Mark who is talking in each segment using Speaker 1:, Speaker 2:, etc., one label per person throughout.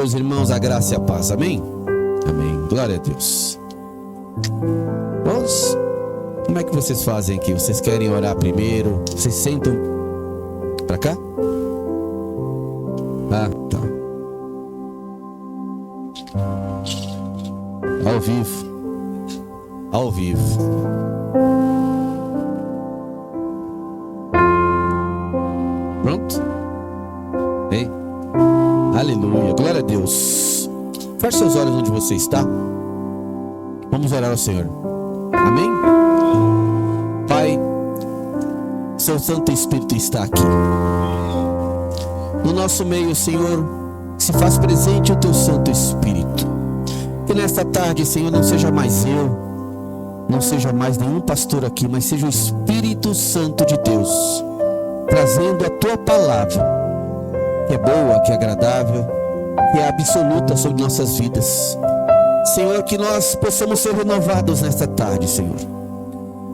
Speaker 1: Meus irmãos, a graça e a paz, amém? Amém, glória a Deus. Vamos, como é que vocês fazem aqui? Vocês querem orar primeiro? Vocês sentam pra cá? Ah, tá. Ao vivo. Ao vivo. Pronto? Ei? Aleluia, glória a Deus. Feche seus olhos onde você está. Vamos orar ao Senhor. Amém? Pai, seu Santo Espírito está aqui no nosso meio, Senhor. Se faz presente o teu Santo Espírito. Que nesta tarde, Senhor, não seja mais eu, não seja mais nenhum pastor aqui, mas seja o Espírito Santo de Deus trazendo a tua palavra, que é boa, que é agradável, que é absoluta sobre nossas vidas. Senhor, que nós possamos ser renovados nesta tarde, Senhor.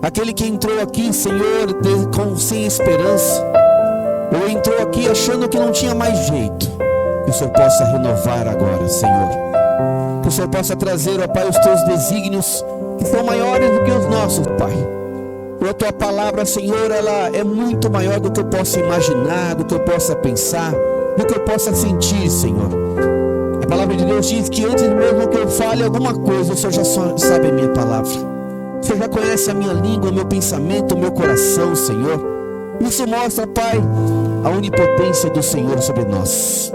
Speaker 1: Aquele que entrou aqui, Senhor, sem esperança, ou entrou aqui achando que não tinha mais jeito, que o Senhor possa renovar agora, Senhor. Que o Senhor possa trazer, ó Pai, os teus desígnios, que são maiores do que os nossos, Pai. A tua palavra, Senhor, ela é muito maior do que eu possa imaginar, do que eu possa pensar, do que eu possa sentir, Senhor. A palavra de Deus diz que antes mesmo que eu fale alguma coisa, o Senhor já sabe a minha palavra. O Senhor já conhece a minha língua, o meu pensamento, o meu coração, Senhor. Isso mostra, Pai, a onipotência do Senhor sobre nós.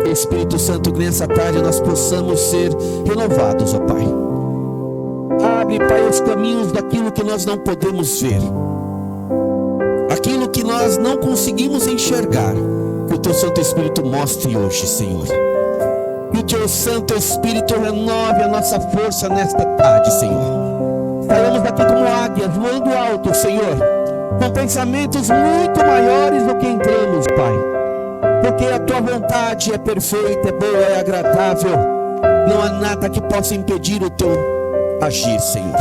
Speaker 1: Espírito Santo, que nessa tarde nós possamos ser renovados, ó Pai. Abre, Pai, os caminhos daquilo que nós não podemos ver, aquilo que nós não conseguimos enxergar, que o teu Santo Espírito mostre hoje, Senhor. Que o teu Santo Espírito renove a nossa força nesta tarde, Senhor. Saímos daqui como águias, voando alto, Senhor, com pensamentos muito maiores do que entramos, Pai. Porque a tua vontade é perfeita, é boa, é agradável. Não há nada que possa impedir o teu agir, Senhor.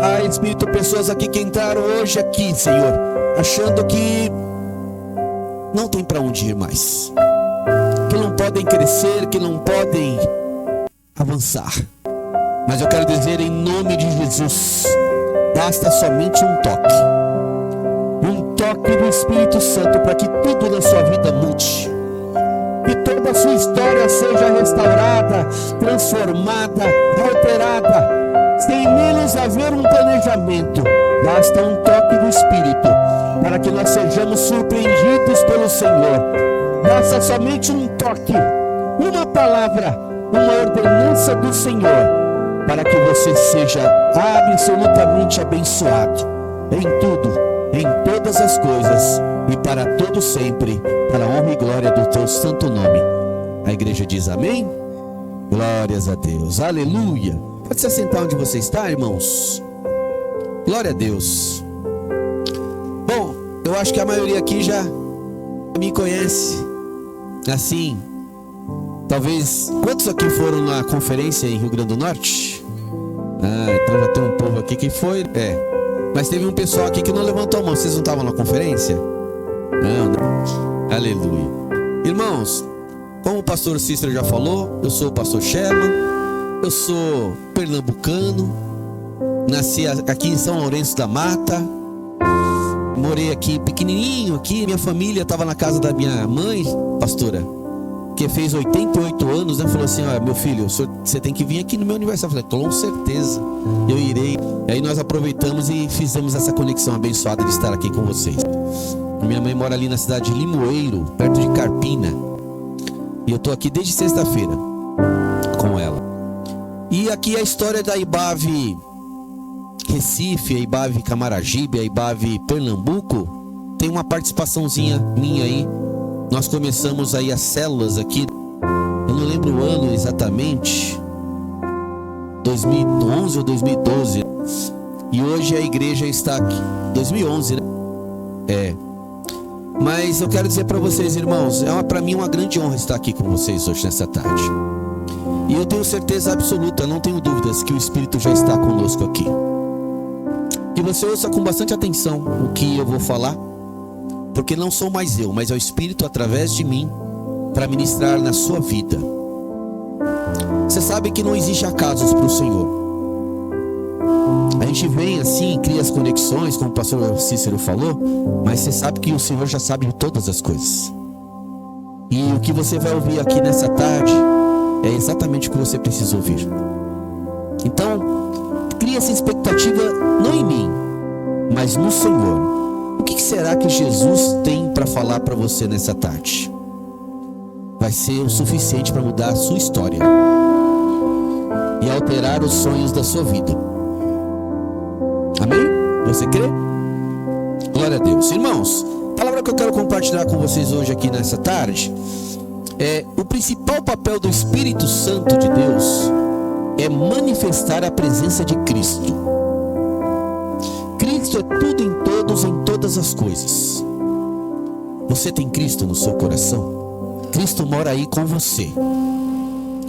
Speaker 1: Ah, Espírito, pessoas aqui que entraram hoje aqui, Senhor, achando que não tem para onde ir mais, que não podem crescer, que não podem avançar. Mas eu quero dizer, em nome de Jesus, basta somente um toque do Espírito Santo para que tudo na sua vida mude, que toda a sua história seja restaurada, transformada, alterada, sem menos haver um planejamento. Basta um toque do Espírito para que nós sejamos surpreendidos pelo Senhor. Basta somente um toque, uma palavra, uma ordenança do Senhor, para que você seja absolutamente abençoado em tudo, em todas as coisas e para todo sempre, para a honra e glória do teu santo nome. A igreja diz amém? Glórias a Deus, aleluia. Pode se assentar onde você está, irmãos. Glória a Deus. Bom, eu acho que a maioria aqui já me conhece. Assim, talvez, quantos aqui foram na conferência em Rio Grande do Norte? Ah, então já tem um povo aqui que foi. Mas teve um pessoal aqui que não levantou a mão. Vocês não estavam na conferência? Não. Aleluia. Irmãos, como o pastor Cícero já falou, eu sou o pastor Sherman. Eu sou pernambucano, nasci aqui em São Lourenço da Mata, morei aqui pequenininho aqui. Minha família estava na casa da minha mãe, pastora, que fez 88 anos, né? Falou assim: olha, meu filho, você tem que vir aqui no meu aniversário. Eu falei: com certeza, eu irei. E aí nós aproveitamos e fizemos essa conexão abençoada de estar aqui com vocês. Minha mãe mora ali na cidade de Limoeiro, perto de Carpina, e eu estou aqui desde sexta-feira com ela. E aqui a história da IBAV Recife, a IBAV Camaragibe, a IBAV Pernambuco, tem uma participaçãozinha minha aí. Nós começamos aí as células aqui, eu não lembro o ano exatamente, 2011 ou 2012. E hoje a igreja está aqui, 2011, né? Mas eu quero dizer para vocês, irmãos, para mim uma grande honra estar aqui com vocês hoje nessa tarde. E eu tenho certeza absoluta, não tenho dúvidas, que o Espírito já está conosco aqui. Que você ouça com bastante atenção o que eu vou falar, porque não sou mais eu, mas é o Espírito através de mim, para ministrar na sua vida. Você sabe que não existe acasos para o Senhor. A gente vem assim, cria as conexões, como o pastor Cícero falou, mas você sabe que o Senhor já sabe de todas as coisas. E o que você vai ouvir aqui nessa tarde é exatamente o que você precisa ouvir. Então, cria essa expectativa não em mim, mas no Senhor. O que será que Jesus tem para falar para você nessa tarde? Vai ser o suficiente para mudar a sua história e alterar os sonhos da sua vida. Amém? Você crê? Glória a Deus. Irmãos, a palavra que eu quero compartilhar com vocês hoje aqui nessa tarde é: o principal papel do Espírito Santo de Deus é manifestar a presença de Cristo. Cristo é tudo em todos, em todas as coisas. Você tem Cristo no seu coração? Cristo mora aí com você.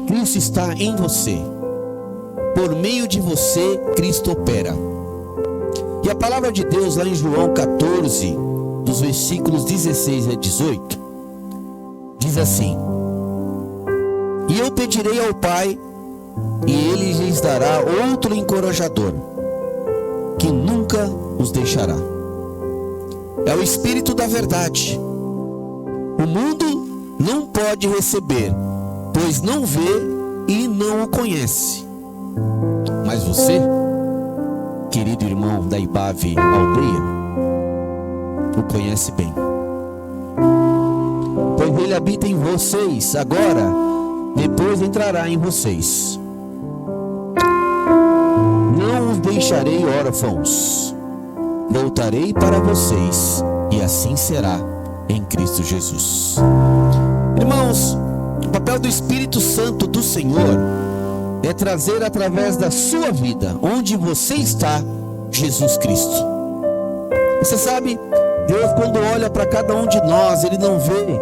Speaker 1: Cristo está em você. Por meio de você, Cristo opera. E a palavra de Deus lá em João 14, dos versículos 16 a 18, diz assim: e eu pedirei ao Pai, e Ele lhes dará outro encorajador, que nunca os deixará. É o Espírito da verdade. O mundo não pode receber, pois não vê e não o conhece. Mas você, querido irmão da Ibave Aldeia, o conhece bem, pois Ele habita em vocês agora, depois entrará em vocês. Não os deixarei órfãos, voltarei para vocês, e assim será em Cristo Jesus. Irmãos, o papel do Espírito Santo do Senhor é trazer através da sua vida, onde você está, Jesus Cristo. Você sabe, Deus, quando olha para cada um de nós, Ele não vê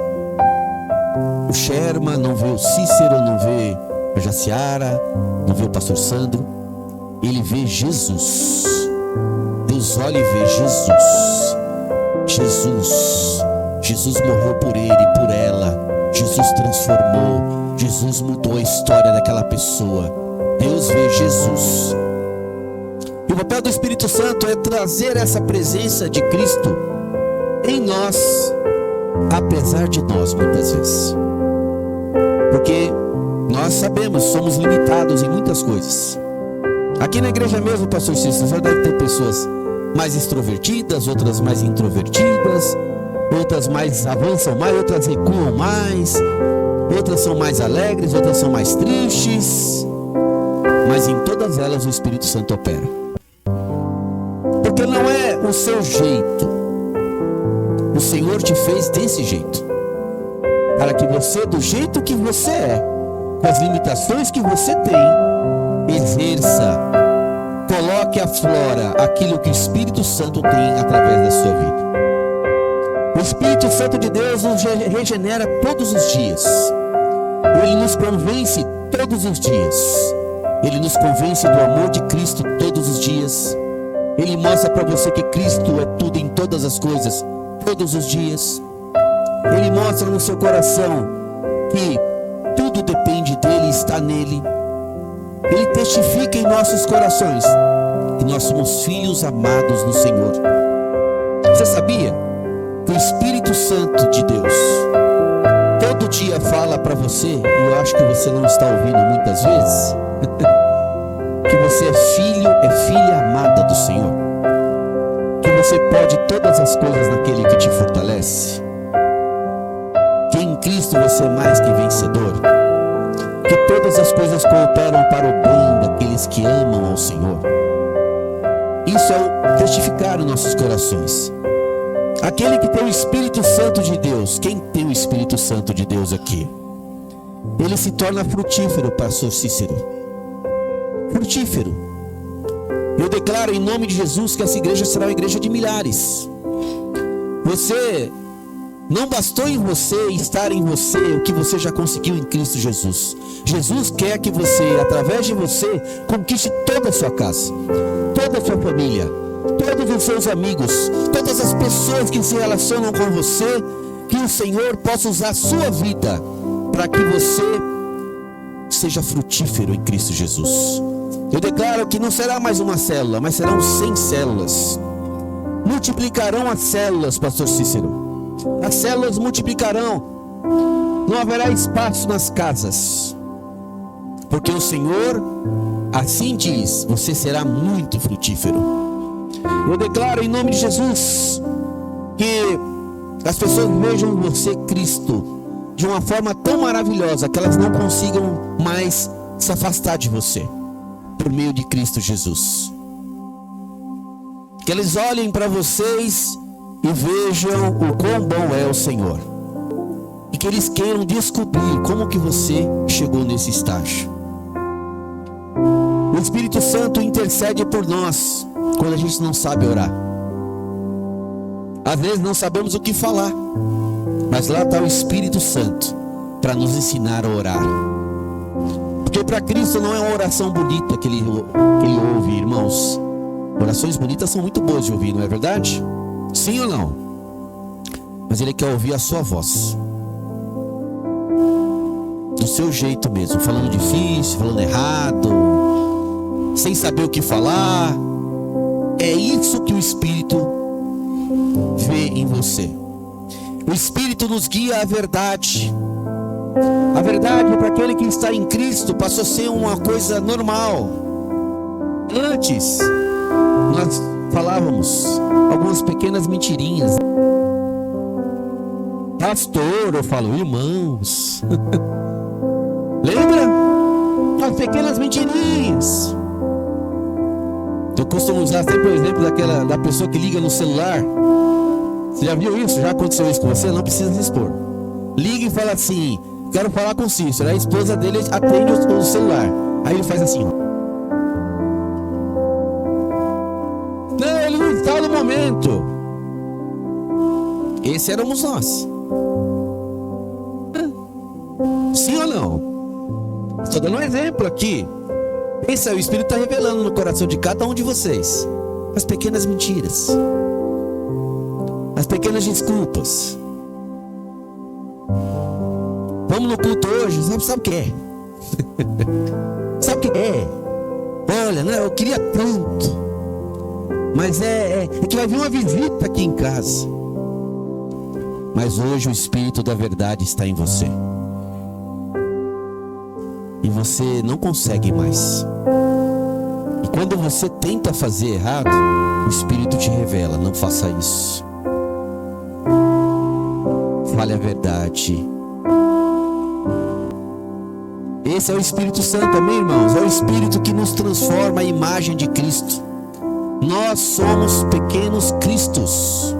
Speaker 1: o Sherman, não vê o Cícero, não vê a Jaciara, não vê o pastor Sandro. Ele vê Jesus. Deus olha e vê Jesus. Jesus morreu por ele e por ela. Jesus transformou. Jesus mudou a história daquela pessoa. Deus vê Jesus. E o papel do Espírito Santo é trazer essa presença de Cristo em nós, apesar de nós muitas vezes. Porque nós sabemos, somos limitados em muitas coisas. Aqui na igreja mesmo, pastor Cícero, já deve ter pessoas mais extrovertidas, outras mais introvertidas, outras mais avançam mais, outras recuam mais, outras são mais alegres, outras são mais tristes, mas em todas elas o Espírito Santo opera. Porque não é o seu jeito, o Senhor te fez desse jeito, para que você, do jeito que você é, com as limitações que você tem, exerça, coloque à flora aquilo que o Espírito Santo tem através da sua vida. O Espírito Santo de Deus nos regenera todos os dias. Ele nos convence todos os dias. Ele nos convence do amor de Cristo todos os dias. Ele mostra para você que Cristo é tudo em todas as coisas, todos os dias. Ele mostra no seu coração que tudo depende dele e está nele. Ele testifica em nossos corações que nós somos filhos amados do Senhor. Você sabia que o Espírito Santo de Deus todo dia fala para você, e eu acho que você não está ouvindo muitas vezes, que você é filho, é filha amada do Senhor, que você pode todas as coisas naquele que te fortalece, que em Cristo você é mais que vencedor, que todas as coisas cooperam para o bem daqueles que amam ao Senhor. Isso é o testificar nos nossos corações. Aquele que tem o Espírito Santo de Deus, quem tem o Espírito Santo de Deus aqui? Ele se torna frutífero, pastor Cícero. Frutífero. Eu declaro em nome de Jesus que essa igreja será uma igreja de milhares. Você, não bastou em você estar em você o que você já conseguiu em Cristo Jesus. Jesus quer que você, através de você, conquiste toda a sua casa, toda a sua família, todos os seus amigos, todas as pessoas que se relacionam com você, que o Senhor possa usar a sua vida para que você seja frutífero em Cristo Jesus. Eu declaro que não será mais uma célula, mas serão 100 células. Multiplicarão as células, pastor Cícero. As células multiplicarão. Não haverá espaço nas casas. Porque o Senhor assim diz: você será muito frutífero. Eu declaro em nome de Jesus que as pessoas vejam você, Cristo, de uma forma tão maravilhosa que elas não consigam mais se afastar de você, por meio de Cristo Jesus. Que eles olhem para vocês e vejam o quão bom é o Senhor, e que eles queiram descobrir como que você chegou nesse estágio. O Espírito Santo intercede por nós quando a gente não sabe orar. Às vezes não sabemos o que falar, mas lá está o Espírito Santo para nos ensinar a orar. Porque para Cristo não é uma oração bonita que ele ouve, irmãos. Orações bonitas são muito boas de ouvir, não é verdade? Sim ou não? Mas Ele quer ouvir a sua voz, do seu jeito mesmo, falando difícil, falando errado, sem saber o que falar. É isso que o Espírito vê em você. O Espírito nos guia à verdade. A verdade para aquele que está em Cristo passou a ser uma coisa normal. Antes nós falávamos algumas pequenas mentirinhas. Pastor, eu falo irmãos. Lembra? As pequenas mentirinhas. Eu costumo usar sempre o exemplo da pessoa que liga no celular. Você já viu isso? Já aconteceu isso com você? Não precisa se expor. Liga e fala assim: quero falar com o Cícero. Aí a esposa dele atende o celular. Aí ele faz assim, ó. Não, ele não está no momento. Esse éramos nós. Sim ou não? Estou dando um exemplo aqui. Pensa, o Espírito está revelando no coração de cada um de vocês as pequenas mentiras, as pequenas desculpas. Vamos no culto hoje, sabe o que é? Sabe o que é? Olha, né, eu queria tanto, mas é que vai vir uma visita aqui em casa. Mas hoje o Espírito da verdade está em você, e você não consegue mais. E quando você tenta fazer errado, o Espírito te revela: não faça isso. Fale a verdade. Esse é o Espírito Santo, amém, irmãos? É o Espírito que nos transforma à imagem de Cristo. Nós somos pequenos Cristos.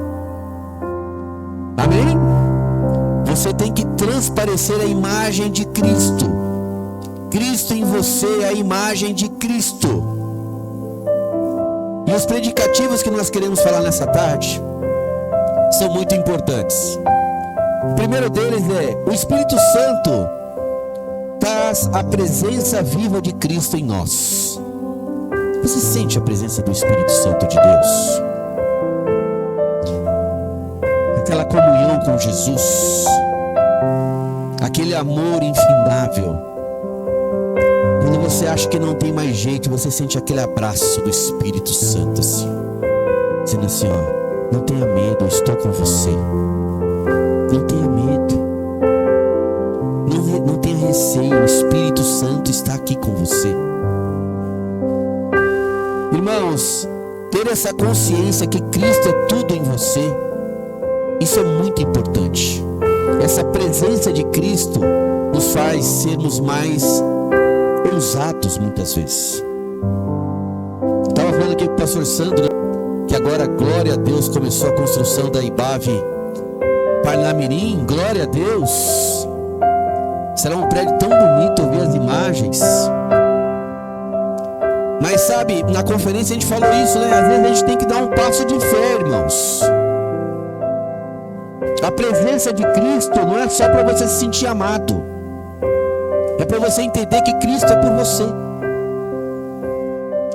Speaker 1: Amém? Você tem que transparecer a imagem de Cristo. Cristo em você é a imagem de Cristo. E os predicativos que nós queremos falar nessa tarde são muito importantes. O primeiro deles é: o Espírito Santo traz a presença viva de Cristo em nós. Você sente a presença do Espírito Santo de Deus? Aquela comunhão com Jesus, aquele amor infindável. Quando você acha que não tem mais jeito, você sente aquele abraço do Espírito Santo assim, dizendo assim, ó: não tenha medo, eu estou com você. Não tenha medo, não tenha receio, o Espírito Santo está aqui com você. Irmãos, ter essa consciência que Cristo é tudo em você, isso é muito importante. Essa presença de Cristo nos faz sermos mais ousados muitas vezes. Estava falando aqui com o pastor Sandro, que agora, glória a Deus, começou a construção da IBAV Parnamirim. Glória a Deus. Será um prédio tão bonito, eu vi as imagens. Mas sabe, na conferência a gente falou isso, né? Às vezes a gente tem que dar um passo de fé, irmãos. A presença de Cristo não é só para você se sentir amado, é para você entender que Cristo é por você.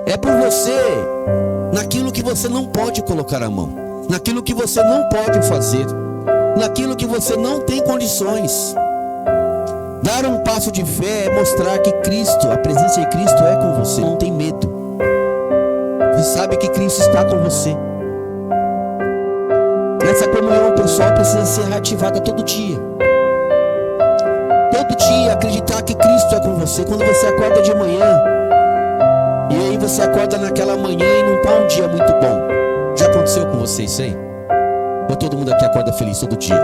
Speaker 1: É por você naquilo que você não pode colocar a mão, naquilo que você não pode fazer, naquilo que você não tem condições. Dar um passo de fé é mostrar que Cristo, a presença de Cristo é com você. Não tem medo. Você sabe que Cristo está com você. Essa comunhão pessoal precisa ser reativada todo dia. Todo dia acreditar que Cristo é com você. Quando você acorda de manhã, e aí você acorda naquela manhã e não está um dia muito bom. Já aconteceu com você isso aí? Ou todo mundo aqui acorda feliz todo dia?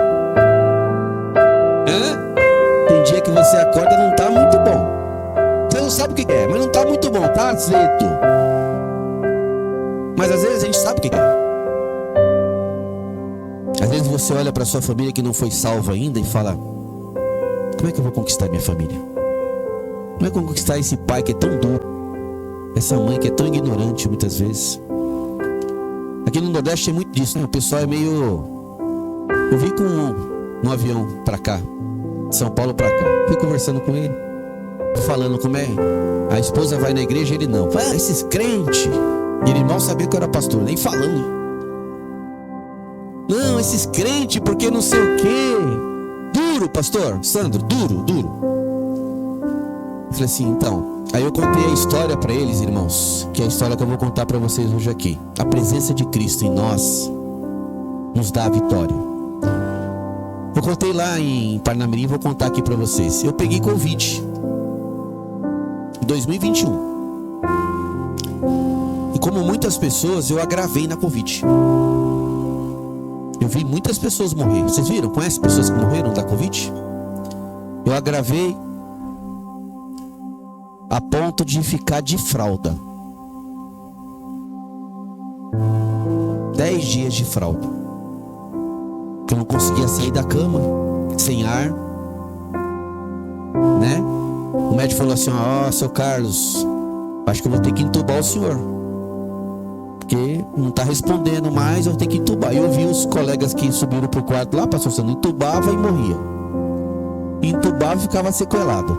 Speaker 1: Tem dia que você acorda e não está muito bom. Você não sabe o que é, mas não está muito bom, tá azedo. Mas às vezes a gente sabe o que é. Às vezes você olha para sua família que não foi salva ainda e fala: como é que eu vou conquistar minha família? Como é que eu vou conquistar esse pai que é tão duro, essa mãe que é tão ignorante muitas vezes? Aqui no Nordeste tem muito disso, né? O pessoal é meio... Eu vim no avião para cá, de São Paulo para cá, fui conversando com ele, falando como é. A esposa vai na igreja, ele não. Esses crentes. E ele mal sabia que eu era pastor, nem falando. Não, esses crentes, porque não sei o quê. Duro, pastor Sandro, duro. Eu falei assim, então. Aí eu contei a história para eles, irmãos, que é a história que eu vou contar para vocês hoje aqui. A presença de Cristo em nós nos dá a vitória. Eu contei lá em Parnamirim, vou contar aqui para vocês. Eu peguei Covid em 2021. E como muitas pessoas, eu agravei na Covid. Eu vi muitas pessoas morrer. Vocês viram? Conhecem pessoas que morreram da Covid? Eu agravei a ponto de ficar de fralda. 10 dias de fralda. Eu não conseguia sair da cama, sem ar, né? O médico falou assim: ó, seu Carlos, acho que eu vou ter que entubar o senhor, porque não está respondendo mais, eu tenho que entubar. E eu vi os colegas que subiram pro quarto lá, pastor Sandro, entubava e morria. Entubava e ficava sequelado.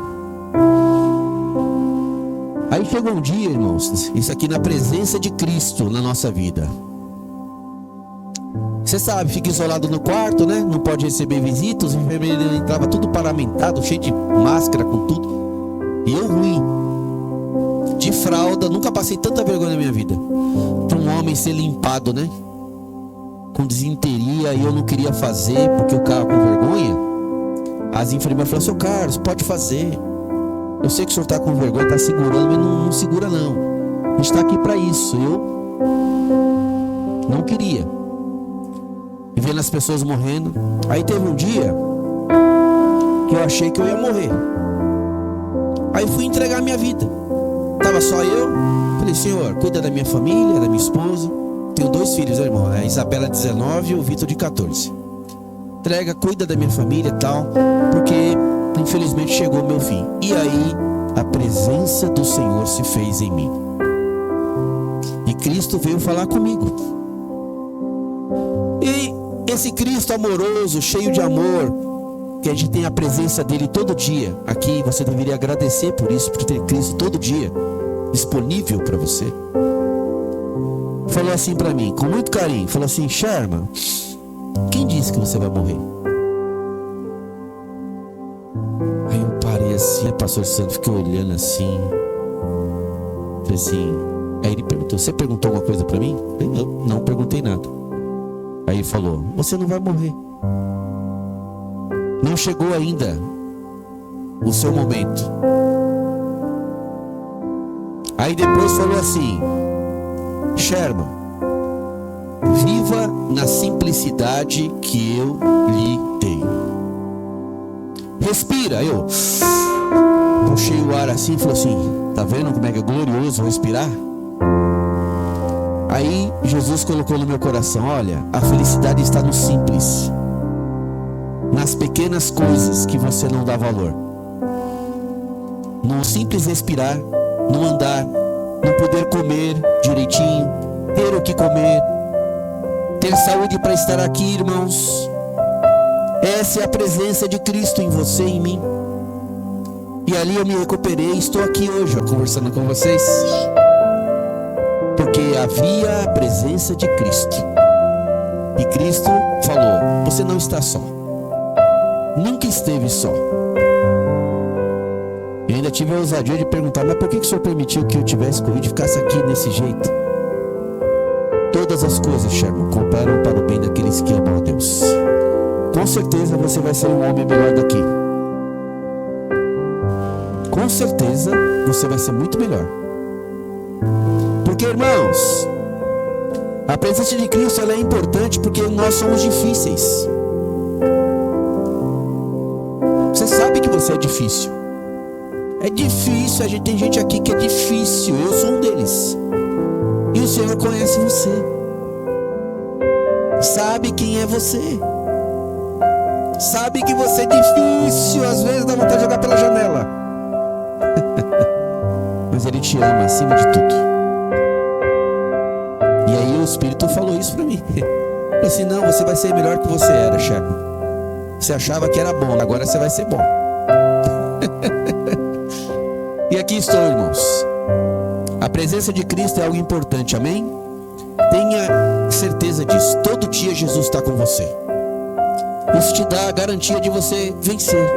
Speaker 1: Aí chegou um dia, irmãos, isso aqui na presença de Cristo na nossa vida. Você sabe, fica isolado no quarto, né? Não pode receber visitas. Os enfermeiros entravam tudo paramentado, cheio de máscara, com tudo. E eu ruim, de fralda, nunca passei tanta vergonha na minha vida. Para um homem ser limpado, né? Com desinteria, e eu não queria fazer porque eu ficava com vergonha. As enfermeiras falaram: seu Carlos, pode fazer. Eu sei que o senhor está com vergonha, está segurando, mas não segura não. A gente está aqui para isso. Eu não queria. E vendo as pessoas morrendo. Aí teve um dia que eu achei que eu ia morrer. Aí fui entregar minha vida. Tava só eu. Falei: senhor, cuida da minha família, da minha esposa. Tenho 2 filhos, né, irmão? A Isabela 19 e o Vitor de 14. Entrega, cuida da minha família e tal, porque infelizmente chegou o meu fim. E aí a presença do Senhor se fez em mim. E Cristo veio falar comigo. E esse Cristo amoroso, cheio de amor, que a gente tem a presença dele todo dia. Aqui você deveria agradecer por isso, por ter Cristo todo dia disponível para você. Falou assim para mim, com muito carinho, falou assim: Sherman, quem disse que você vai morrer? Aí eu parei assim, pastor Santo, fiquei olhando assim. Falei assim. Aí ele perguntou: você perguntou alguma coisa para mim? Eu falei: não perguntei nada. Aí ele falou: você não vai morrer. Não chegou ainda o seu momento. Aí depois falou assim: Sherman, viva na simplicidade que eu lhe dei. Respira. Eu puxei o ar assim e falei assim: tá vendo como é que é glorioso respirar? Aí Jesus colocou no meu coração: olha, a felicidade está no simples, nas pequenas coisas que você não dá valor. No simples respirar, no andar, no poder comer direitinho, ter o que comer, ter saúde para estar aqui, irmãos. Essa é a presença de Cristo em você e em mim. E ali eu me recuperei e estou aqui hoje, conversando com vocês, porque havia a presença de Cristo. E Cristo falou: você não está só. Nunca esteve só. Ainda tive a ousadia de perguntar: mas por que o Senhor permitiu que eu tivesse Covid e ficasse aqui desse jeito? Todas as coisas, Sherman, cooperam para o bem daqueles que amam a Deus. Com certeza você vai ser um homem melhor daqui. Com certeza você vai ser muito melhor. Porque, irmãos, a presença de Cristo ela é importante porque nós somos difíceis. Você sabe que você é difícil. É difícil, tem gente aqui que é difícil. Eu sou um deles. E o Senhor conhece você. Sabe quem é você. Sabe que você é difícil. Às vezes dá vontade de jogar pela janela. Mas Ele te ama acima de tudo. E aí o Espírito falou isso pra mim. Falou assim: não, você vai ser melhor que você era, Sherman. Você achava que era bom, agora você vai ser bom. E aqui estou, irmãos. A presença de Cristo é algo importante, amém? Tenha certeza disso. Todo dia Jesus está com você. Isso te dá a garantia de você vencer.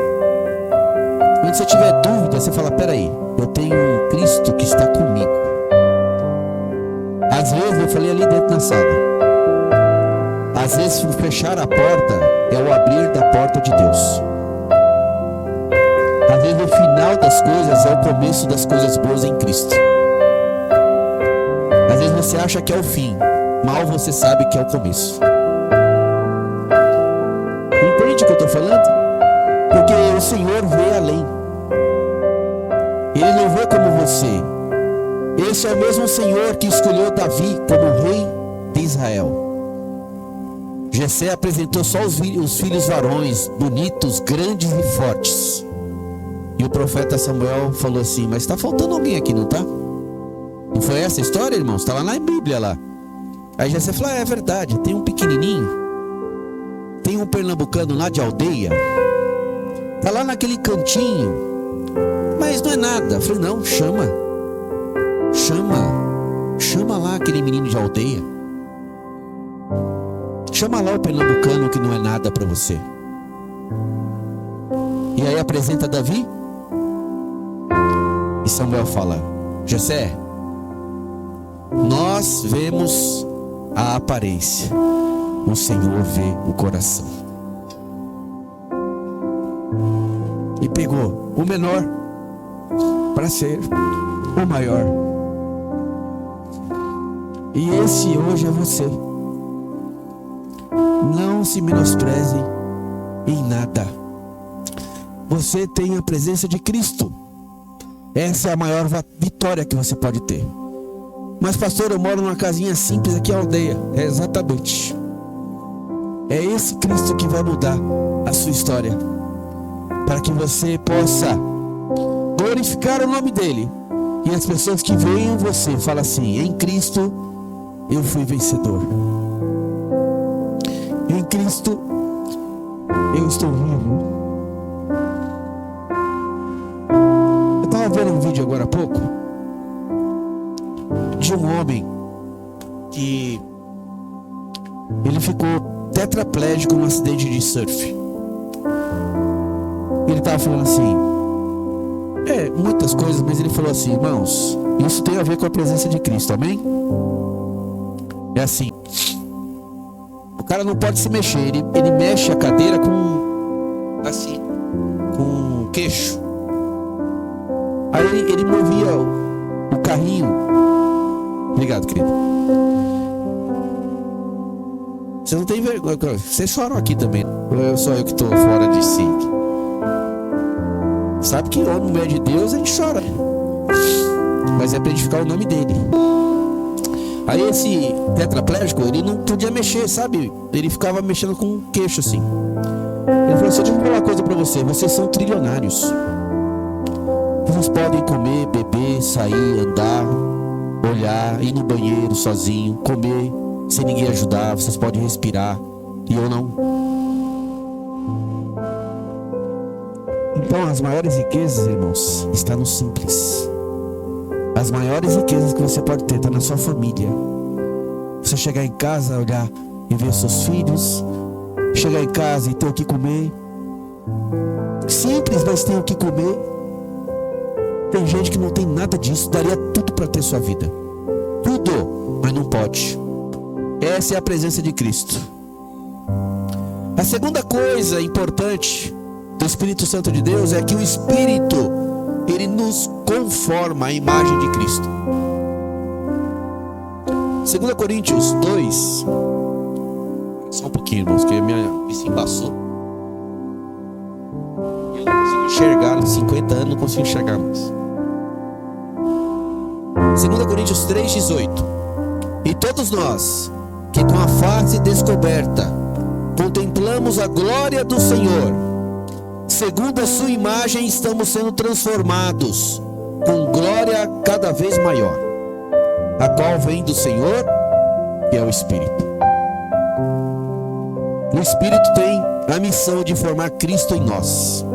Speaker 1: Quando você tiver dúvida, você fala: peraí, eu tenho um Cristo que está comigo. Às vezes, eu falei ali dentro na sala, às vezes fechar a porta é o abrir da porta de Deus. Às vezes o final das coisas é o começo das coisas boas em Cristo. Às vezes você acha que é o fim, mal você sabe que é o começo. Entende o que eu estou falando? Porque o Senhor vê além. Ele não vê como você. Esse é o mesmo Senhor que escolheu Davi como rei de Israel. Jessé apresentou só os filhos varões, bonitos, grandes e fortes. E o profeta Samuel falou assim: mas está faltando alguém aqui, não está? Não foi essa a história, irmãos? Está lá na Bíblia lá. Aí Jessé falou: é verdade, tem um pequenininho, tem um pernambucano lá de aldeia, está lá naquele cantinho, mas não é nada. Eu falei: não, chama lá aquele menino de aldeia. Chama lá o pernambucano que não é nada para você. E aí apresenta Davi. E Samuel fala: Jessé, nós vemos a aparência, o Senhor vê o coração. E pegou o menor para ser o maior. E esse hoje é você. Não se menospreze em nada. Você tem a presença de Cristo. Essa é a maior vitória que você pode ter. Mas pastor, eu moro numa casinha simples aqui na aldeia. É exatamente. É esse Cristo que vai mudar a sua história, para que você possa glorificar o nome dele. E as pessoas que veem em você falam assim: em Cristo eu fui vencedor. Em Cristo eu estou vivo. Eu estava vendo um vídeo agora há pouco de um homem que ele ficou tetraplégico num acidente de surf. Ele estava falando assim, muitas coisas, mas ele falou assim: irmãos, isso tem a ver com a presença de Cristo, amém? É assim, o cara não pode se mexer, ele mexe a cadeira com o queixo. Aí ele movia o carrinho. Obrigado, querido. Você não tem vergonha. Vocês choram aqui também. Só eu que estou fora de si. Sabe que homem, mulher de Deus, ele chora. Mas é para edificar o nome dele. Aí esse tetraplégico, ele não podia mexer, sabe? Ele ficava mexendo com o queixo assim. Ele falou assim: deixa eu falar uma coisa para você. Vocês são trilionários. Vocês podem comer, beber, sair, andar, olhar, ir no banheiro sozinho, comer sem ninguém ajudar. Vocês podem respirar. E eu não. Então as maiores riquezas, irmãos, estão no simples. As maiores riquezas que você pode ter estão na sua família. Você chegar em casa, olhar e ver seus filhos. Chegar em casa e ter o que comer. Simples, mas ter o que comer. Tem gente que não tem nada disso, daria tudo para ter sua vida. Tudo, mas não pode. Essa é a presença de Cristo. A segunda coisa importante do Espírito Santo de Deus é que o Espírito, ele nos conforma à imagem de Cristo. 2 Coríntios 2. Só um pouquinho, irmãos, que a minha vista embaçou. Eu não consigo enxergar, nos 50 anos não consigo enxergar mais. 2 Coríntios 3,18. E todos nós, que com a face descoberta contemplamos a glória do Senhor, segundo a sua imagem estamos sendo transformados com glória cada vez maior, a qual vem do Senhor, que é o Espírito. O Espírito tem a missão de formar Cristo em nós.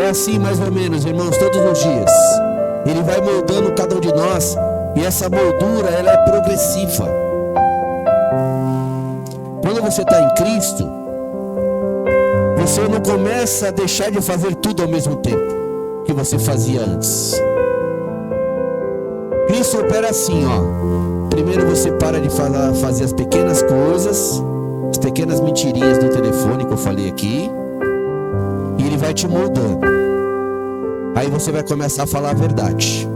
Speaker 1: É assim mais ou menos, irmãos, todos os dias. Ele vai moldando cada um de nós, e essa moldura, ela é progressiva. Quando você está em Cristo, você não começa a deixar de fazer tudo ao mesmo tempo que você fazia antes. Cristo opera assim, ó. Primeiro você para de fazer as pequenas coisas, as pequenas mentirinhas do telefone que eu falei aqui, e ele vai te moldando. Aí você vai começar a falar a verdade.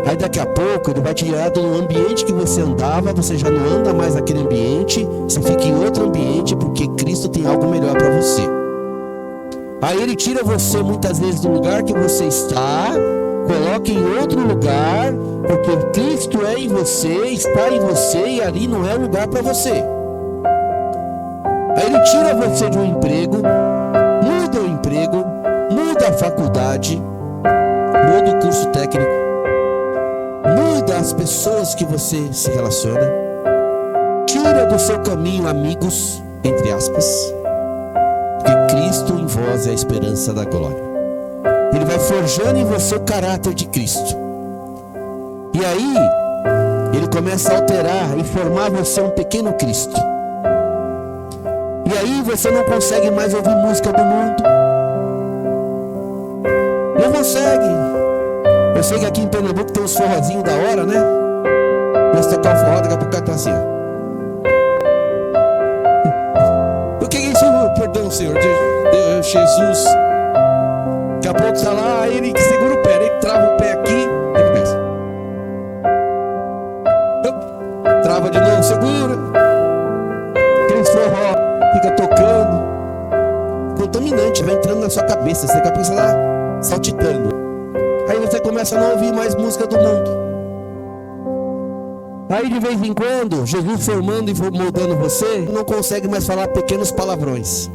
Speaker 1: Aí daqui a pouco ele vai te tirar do ambiente que você andava, você já não anda mais naquele ambiente, você fica em outro ambiente, porque Cristo tem algo melhor para você. Aí ele tira você muitas vezes do lugar que você está, coloca em outro lugar, porque Cristo é em você, está em você, e ali não é lugar para você. Aí ele tira você de um emprego, muda o emprego, muda a faculdade, muda o curso técnico, muda as pessoas que você se relaciona, tira do seu caminho amigos, entre aspas, porque Cristo em vós é a esperança da glória. Ele vai forjando em você o caráter de Cristo. E aí, ele começa a alterar e formar você um pequeno Cristo. E aí você não consegue mais ouvir música do mundo. Não consegue. Eu sei que aqui em Pernambuco tem uns forrozinhos da hora, né? Nós tocar o forró, daqui a pouco tá assim, ó. O que é isso? Perdão, Senhor. Deus, Jesus. Daqui a pouco está lá, aí ele segura o pé, ele trava o pé aqui, ele começa. Trava de novo, segura. Aquele forró fica tocando. Contaminante, vai entrando na sua cabeça, você cabeça lá saltitando. Aí você começa a não ouvir mais música do mundo. Aí de vez em quando, Jesus formando e moldando você, não consegue mais falar pequenos palavrões.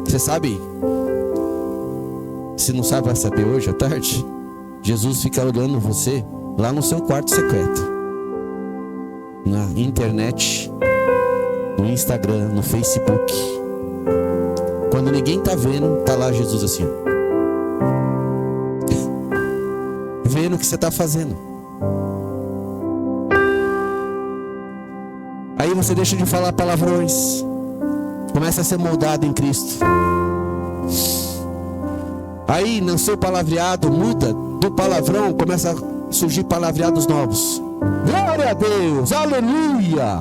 Speaker 1: Você sabe? Se não sabe, vai saber hoje à tarde. Jesus fica olhando você lá no seu quarto secreto, na internet, no Instagram, no Facebook. Quando ninguém tá vendo, tá lá Jesus assim, vendo o que você tá fazendo. Aí você deixa de falar palavrões, começa a ser moldado em Cristo. Aí no seu palavreado muda, do palavrão começa a surgir palavreados novos. Glória a Deus, aleluia,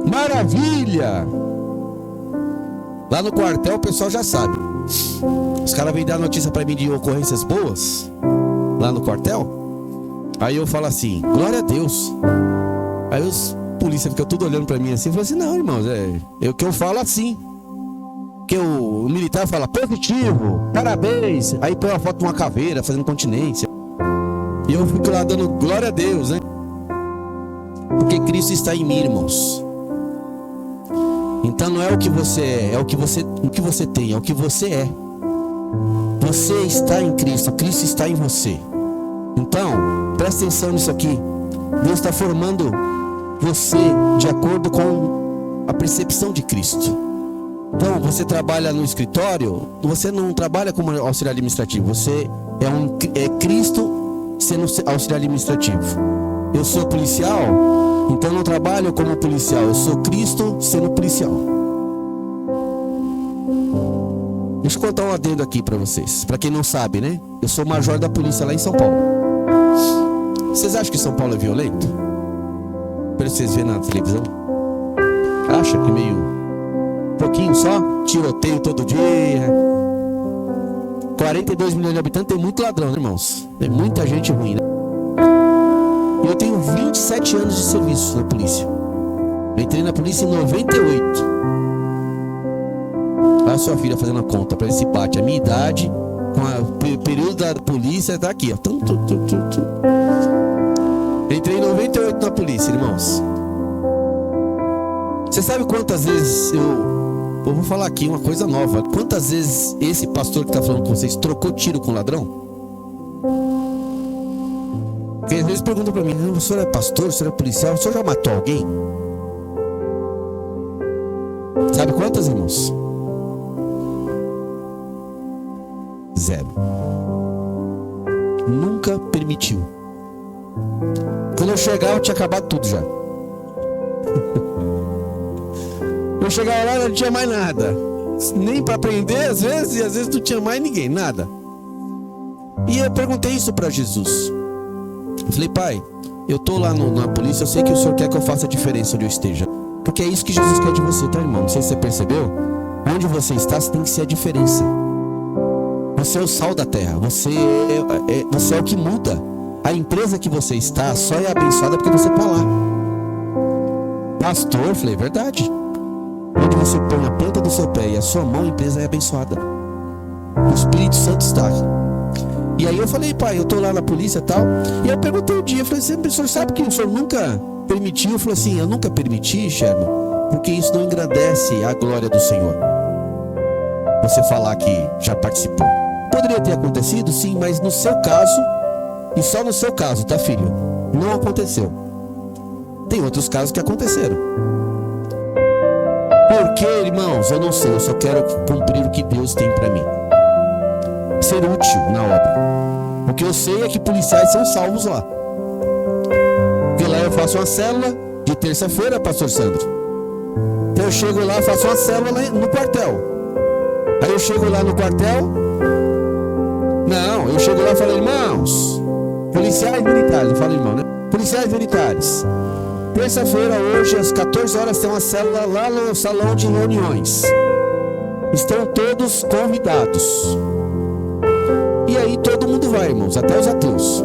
Speaker 1: maravilha. Lá no quartel o pessoal já sabe. Os caras vêm dar notícia para mim de ocorrências boas lá no quartel. Aí eu falo assim, glória a Deus. Aí os polícia ficam tudo olhando para mim assim, eu falo assim, não, irmãos, é o que eu falo assim. Que o militar fala positivo, parabéns. Aí põe uma foto de uma caveira fazendo continência. E eu fico lá dando glória a Deus, né? Porque Cristo está em mim, irmãos. Então não é o que você é, é o que você tem, é o que você é. Você está em Cristo, Cristo está em você. Então, presta atenção nisso aqui. Deus está formando você de acordo com a percepção de Cristo. Então, você trabalha no escritório, você não trabalha como auxiliar administrativo, você é Cristo sendo auxiliar administrativo. Eu sou policial, então eu não trabalho como policial, eu sou Cristo sendo policial. Deixa eu contar um adendo aqui pra vocês. Pra quem não sabe, né? Eu sou major da polícia lá em São Paulo. Vocês acham que São Paulo é violento? Pra vocês verem na televisão. Acha que meio... um pouquinho só? Tiroteio todo dia. 42 milhões de habitantes, tem muito ladrão, né, irmãos? Tem muita gente ruim, né? Eu tenho 27 anos de serviço na polícia. Eu entrei na polícia em 98. Olha a sua filha fazendo a conta para ver se bate a minha idade com o período da polícia. Tá aqui, ó. Entrei em 98 na polícia, irmãos. Você sabe quantas vezes eu vou falar aqui uma coisa nova. Quantas vezes esse pastor que está falando com vocês trocou tiro com ladrão? Porque às vezes perguntam para mim: o senhor é pastor, o senhor é policial, o senhor já matou alguém? Sabe quantas, irmãos? 0. Nunca permitiu. Quando eu chegava, tinha acabado tudo já. Eu chegava lá, não tinha mais nada. Nem para prender, às vezes, e às vezes não tinha mais ninguém, nada. E eu perguntei isso para Jesus. Eu falei: pai, eu tô lá na polícia, eu sei que o senhor quer que eu faça a diferença onde eu esteja. Porque é isso que Jesus quer de você, tá, irmão? Não sei se você percebeu. Onde você está, você tem que ser a diferença. Você é o sal da terra. Você é o que muda. A empresa que você está só é abençoada porque você está lá. Pastor, eu falei: verdade. Onde você põe a planta do seu pé e a sua mão, a empresa é abençoada. O Espírito Santo está. E aí eu falei: pai, eu tô lá na polícia e tal. E eu perguntei um dia, eu falei: o senhor sabe que o senhor nunca permitiu? Eu falei assim: eu nunca permiti, Sherman, porque isso não engrandece a glória do Senhor. Você falar que já participou. Poderia ter acontecido, sim, mas no seu caso, e só no seu caso, tá, filho? Não aconteceu. Tem outros casos que aconteceram. Por quê, irmãos? Eu não sei, eu só quero cumprir o que Deus tem pra mim. Ser útil na obra. O que eu sei é que policiais são salvos lá. Porque lá eu faço uma célula de terça-feira, pastor Sandro. Então eu chego lá, faço uma célula no quartel. Aí eu chego lá no quartel. Não, eu chego lá e falo: irmãos, policiais militares, eu falo irmão, né? Policiais militares. Terça-feira, hoje, às 14 horas, tem uma célula lá no salão de reuniões. Estão todos convidados. E aí todo mundo vai, irmãos, até os ateus.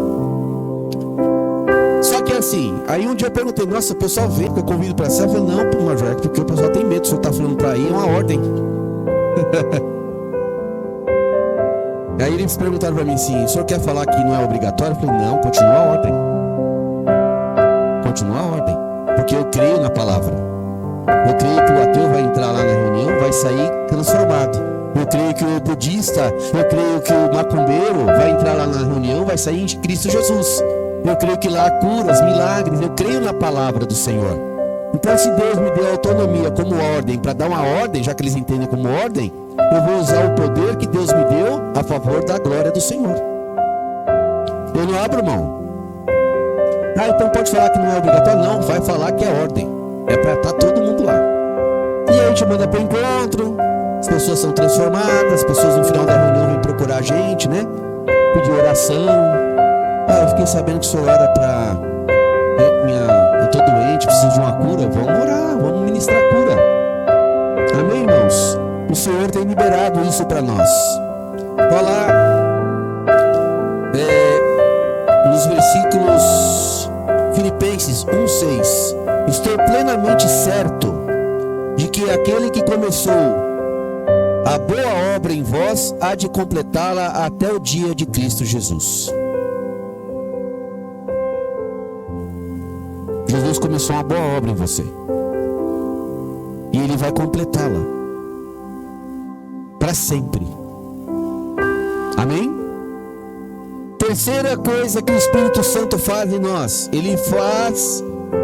Speaker 1: Só que assim, aí um dia eu perguntei: nossa, o pessoal vem que eu convido para a célula? Eu falei: não, Major, porque o pessoal tem medo, o senhor está falando para ir, é uma ordem. Aí eles perguntaram para mim assim: o senhor quer falar que não é obrigatório? Eu falei: não, continua a ordem. Continua a ordem. Porque eu creio na palavra. Eu creio que o ateu vai entrar lá na reunião, vai sair transformado. Eu creio que o budista, eu creio que o macumbeiro vai entrar lá na reunião, vai sair em Cristo Jesus. Eu creio que lá há curas, milagres. Eu creio na palavra do Senhor. Então, se Deus me deu autonomia como ordem, para dar uma ordem, já que eles entendem como ordem, eu vou usar o poder que Deus me deu a favor da glória do Senhor. Eu não abro mão. Ah, então pode falar que não é obrigatório? Não, vai falar que é ordem. É para estar todo mundo lá. E aí a gente manda para o encontro, as pessoas são transformadas, as pessoas no final da reunião vêm procurar a gente, né? Pedir oração. Ah, eu fiquei sabendo que o senhor ora para... Eu estou doente, preciso de uma cura. Vamos orar, vamos ministrar cura. Amém, irmãos? O Senhor tem liberado isso para nós. Olha lá, nos versículos Filipenses 1:6. Estou plenamente certo de que aquele que começou a boa obra em vós há de completá-la até o dia de Cristo Jesus. Jesus começou uma boa obra em você. E Ele vai completá-la. Para sempre. Amém? Terceira coisa que o Espírito Santo faz em nós. Ele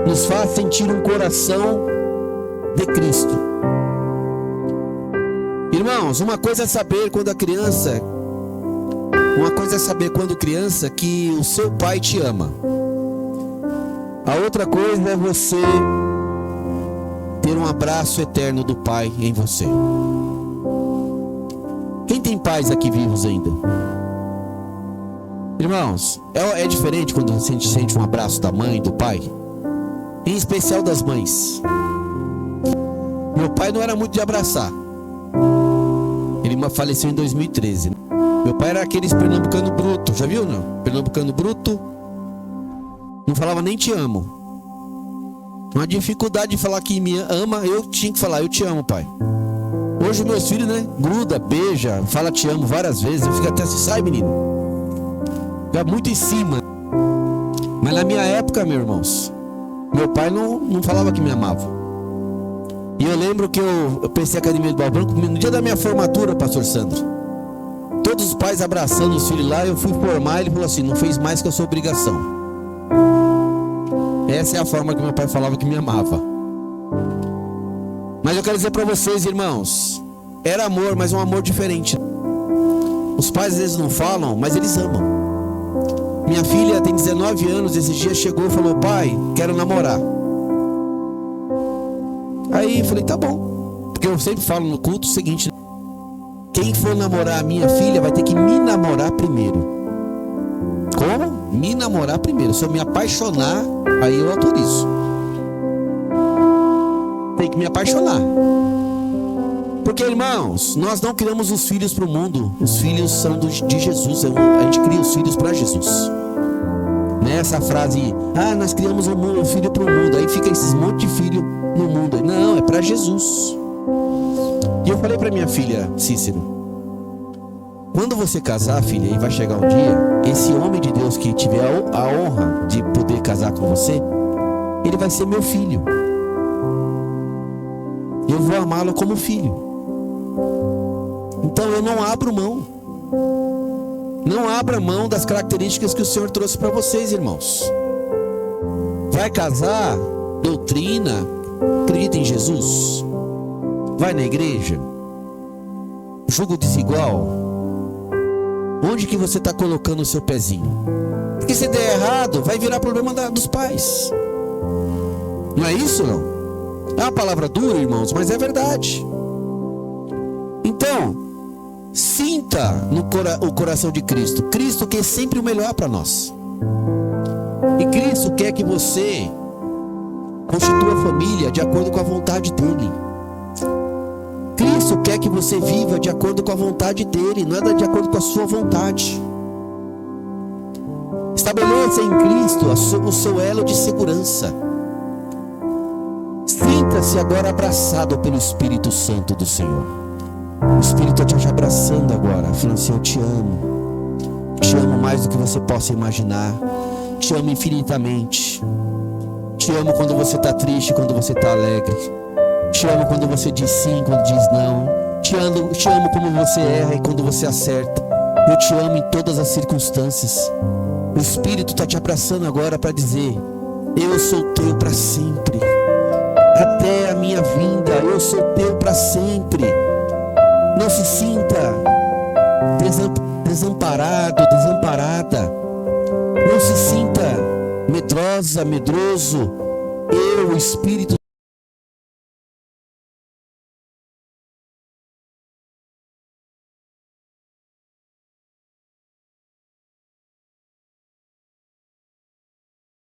Speaker 1: nos faz sentir um coração de Cristo. Irmãos, uma coisa é saber quando criança que o seu pai te ama. A outra coisa é você ter um abraço eterno do Pai em você. tem pais aqui vivos ainda. Irmãos, é diferente quando a gente sente um abraço da mãe, do pai, em especial das mães. Meu pai não era muito de abraçar. Ele faleceu em 2013. Meu pai era aqueles pernambucano bruto, já viu não? Pernambucano bruto, não falava nem te amo. Uma dificuldade de falar que me ama, eu tinha que falar, eu te amo, pai. Hoje meus filhos, né, gruda, beija, fala te amo várias vezes, eu fico até assim, sai menino. Fica muito em cima. Mas na minha época, meus irmãos, meu pai não falava que me amava. E eu lembro que eu pensei a Academia do Barro Branco, no dia da minha formatura, pastor Sandro, todos os pais abraçando os filhos lá, eu fui formar, ele falou assim, não fez mais que a sua obrigação. Essa é a forma que meu pai falava que me amava. Mas eu quero dizer para vocês, irmãos, era amor, mas um amor diferente. Os pais às vezes não falam, mas eles amam. Minha filha tem 19 anos, esses dias chegou e falou, pai, quero namorar. Aí eu falei, tá bom. Porque eu sempre falo no culto o seguinte, quem for namorar a minha filha vai ter que me namorar primeiro. Como? Me namorar primeiro. Se eu me apaixonar, aí eu autorizo. Tem que me apaixonar. Porque, irmãos, nós não criamos os filhos para o mundo. Os filhos são de Jesus. A gente cria os filhos para Jesus. Nessa frase, nós criamos um filho para o mundo. Aí fica esses monte de filho no mundo. Não, é para Jesus. E eu falei para minha filha, Cícero, quando você casar, filha, e vai chegar um dia, esse homem de Deus que tiver a honra de poder casar com você, ele vai ser meu filho. Eu vou amá-lo como filho. Então eu não abro mão. Não abra mão das características que o Senhor trouxe para vocês, irmãos. Vai casar, doutrina, acredita em Jesus, vai na igreja, julgo desigual. Onde que você está colocando o seu pezinho? Porque se der errado, vai virar problema dos pais. Não é isso, não? É uma palavra dura, irmãos, mas é verdade. Então, sinta o coração de Cristo. Cristo quer sempre o melhor para nós. E Cristo quer que você constitua a família de acordo com a vontade dEle. Cristo quer que você viva de acordo com a vontade dEle, não é de acordo com a sua vontade. Estabeleça em Cristo o seu elo de segurança. Sinta-se agora abraçado pelo Espírito Santo do Senhor. O Espírito está te abraçando agora, falando assim, eu te amo. Te amo mais do que você possa imaginar. Te amo infinitamente. Te amo quando você está triste, quando você está alegre. Te amo quando você diz sim, quando diz não. Te amo como você erra e quando você acerta. Eu te amo em todas as circunstâncias. O Espírito está te abraçando agora para dizer, eu sou teu para sempre. Até a minha vinda, eu sou teu para sempre. Não se sinta desamparado, desamparada. Não se sinta medrosa, medroso. Eu, o Espírito